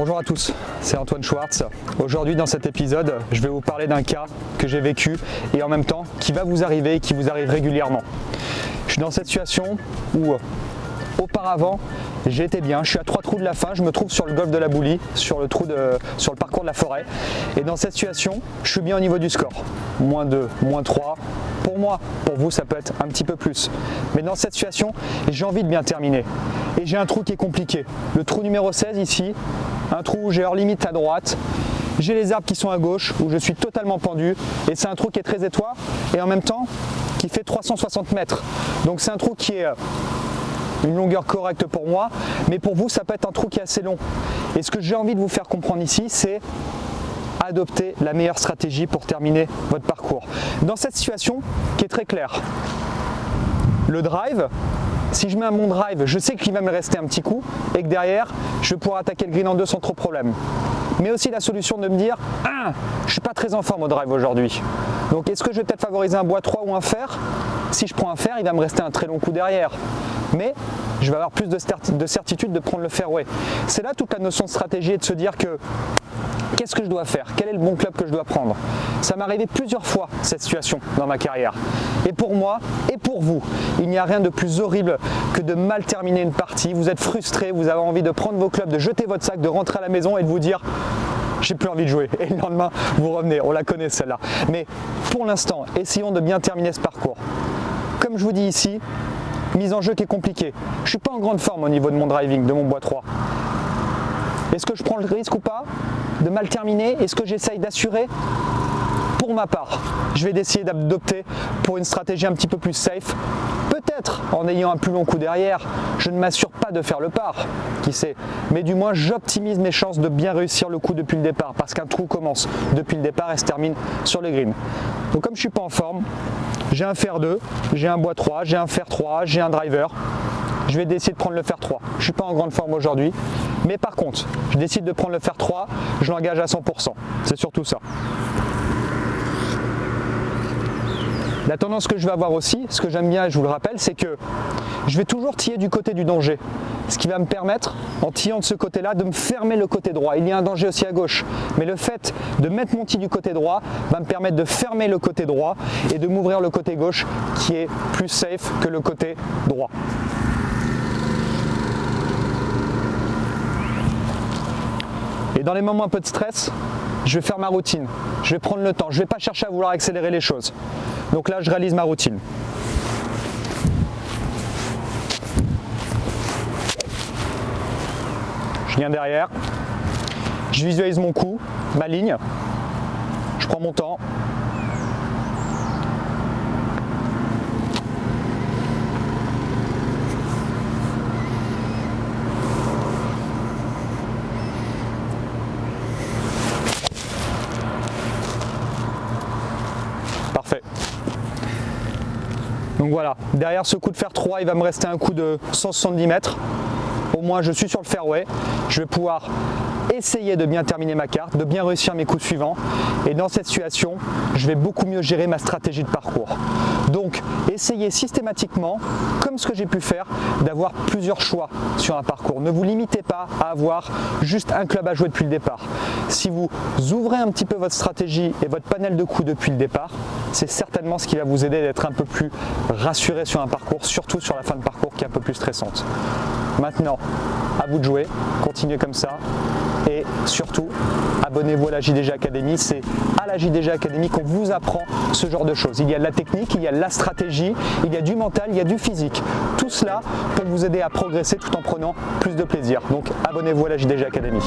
Bonjour à tous, c'est Antoine Schwartz. Aujourd'hui dans cet épisode, je vais vous parler d'un cas que j'ai vécu et en même temps qui va vous arriver et qui vous arrive régulièrement. Je suis dans cette situation où auparavant j'ai été bien, je suis à 3 trous de la fin, je me trouve sur le golfe de la Boulie, sur le parcours de la forêt. Et dans cette situation, je suis bien au niveau du score. Moins 2, moins 3. Pour moi, pour vous, ça peut être un petit peu plus. Mais dans cette situation, j'ai envie de bien terminer. Et j'ai un trou qui est compliqué. Le trou numéro 16 ici, un trou où j'ai heure limite à droite. J'ai les arbres qui sont à gauche, où je suis totalement pendu. Et c'est un trou qui est très étroit et en même temps qui fait 360 mètres. Donc c'est un trou qui est une longueur correcte pour moi, mais pour vous, ça peut être un trou qui est assez long. Et ce que j'ai envie de vous faire comprendre ici, c'est adopter la meilleure stratégie pour terminer votre parcours. Dans cette situation qui est très claire, le drive, si je mets mon drive, je sais qu'il va me rester un petit coup et que derrière, je vais pouvoir attaquer le green en deux sans trop de problème. Mais aussi la solution de me dire, je ne suis pas très en forme au drive aujourd'hui. Donc est-ce que je vais peut-être favoriser un bois 3 ou un fer? Si je prends un fer, il va me rester un très long coup derrière. Mais je vais avoir plus de certitude de prendre le fairway. C'est là toute la notion de stratégie et de se dire que qu'est-ce que je dois faire? Quel est le bon club que je dois prendre? Ça m'est arrivé plusieurs fois cette situation dans ma carrière. Et pour moi et pour vous, il n'y a rien de plus horrible que de mal terminer une partie. Vous êtes frustré, vous avez envie de prendre vos clubs, de jeter votre sac, de rentrer à la maison et de vous dire j'ai plus envie de jouer. Et le lendemain, vous revenez. On la connaît celle-là. Mais pour l'instant, essayons de bien terminer ce parcours. Comme je vous dis ici, mise en jeu qui est compliquée. Je ne suis pas en grande forme au niveau de mon driving, de mon bois 3. Est-ce que je prends le risque ou pas de mal terminer? Est-ce que j'essaye d'assurer? Pour ma part, je vais essayer d'adopter pour une stratégie un petit peu plus safe. Peut-être en ayant un plus long coup derrière, je ne m'assure pas de faire le par, qui sait. Mais du moins, j'optimise mes chances de bien réussir le coup depuis le départ, parce qu'un trou commence depuis le départ et se termine sur le green. Donc comme je ne suis pas en forme, j'ai un fer 2, j'ai un bois 3, j'ai un fer 3, j'ai un driver. Je vais décider de prendre le fer 3. Je ne suis pas en grande forme aujourd'hui, mais par contre, je décide de prendre le fer 3, je l'engage à 100%. C'est surtout ça. La tendance que je vais avoir aussi, ce que j'aime bien et je vous le rappelle, c'est que je vais toujours tiller du côté du danger. Ce qui va me permettre, en tillant de ce côté-là, de me fermer le côté droit. Il y a un danger aussi à gauche, mais le fait de mettre mon tee du côté droit va me permettre de fermer le côté droit et de m'ouvrir le côté gauche qui est plus safe que le côté droit. Et dans les moments un peu de stress, je vais faire ma routine. Je vais prendre le temps. Je ne vais pas chercher à vouloir accélérer les choses. Donc là, je réalise ma routine. Je viens derrière. Je visualise mon coup, ma ligne. Je prends mon temps. Parfait. Donc voilà, derrière ce coup de fer 3, il va me rester un coup de 170 mètres. Au moins, je suis sur le fairway. Je vais pouvoir essayer de bien terminer ma carte, de bien réussir mes coups suivants. Et dans cette situation, je vais beaucoup mieux gérer ma stratégie de parcours. Donc, essayez systématiquement, comme ce que j'ai pu faire, d'avoir plusieurs choix sur un parcours. Ne vous limitez pas à avoir juste un club à jouer depuis le départ. Si vous ouvrez un petit peu votre stratégie et votre panel de coups depuis le départ, c'est certainement ce qui va vous aider d'être un peu plus rassuré sur un parcours, surtout sur la fin de parcours qui est un peu plus stressante. Maintenant, à vous de jouer, continuez comme ça et surtout, abonnez-vous à la JDG Academy. C'est à la JDG Academy qu'on vous apprend ce genre de choses. Il y a de la technique, il y a de la stratégie, il y a du mental, il y a du physique. Tout cela peut vous aider à progresser tout en prenant plus de plaisir. Donc abonnez-vous à la JDG Academy.